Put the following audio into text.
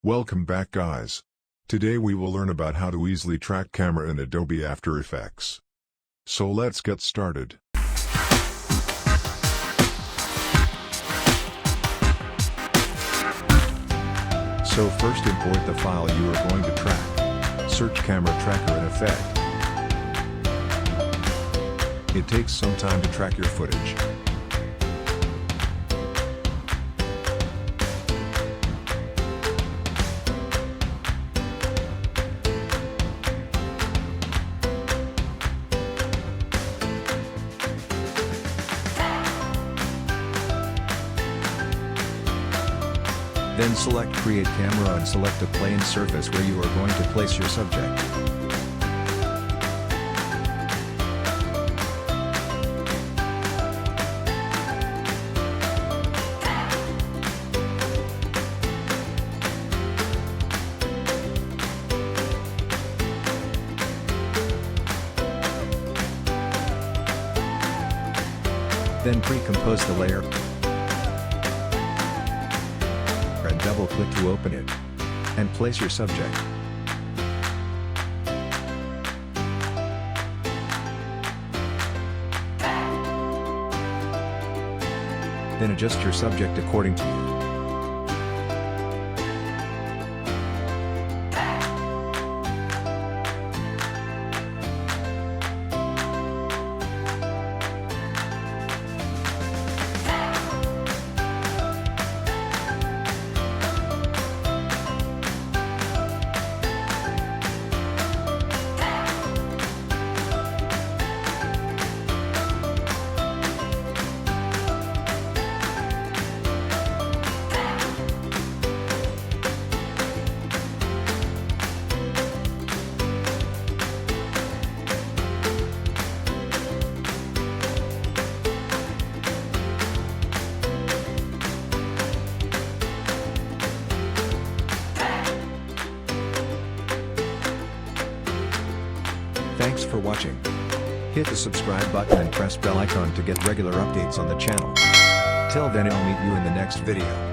Welcome back guys. Today we will learn about how to easily track camera in Adobe After Effects. So let's get started. So first import the file you are going to track. Search Camera Tracker in Effect. It takes some time to track your footage. Then select Create Camera and select a plane surface where you are going to place your subject. Then pre-compose the layer. Double-click to open it. And place your subject. Then adjust your subject according to you. Thanks for watching. Hit the subscribe button and press bell icon to get regular updates on the channel. Till then, I'll meet you in the next video.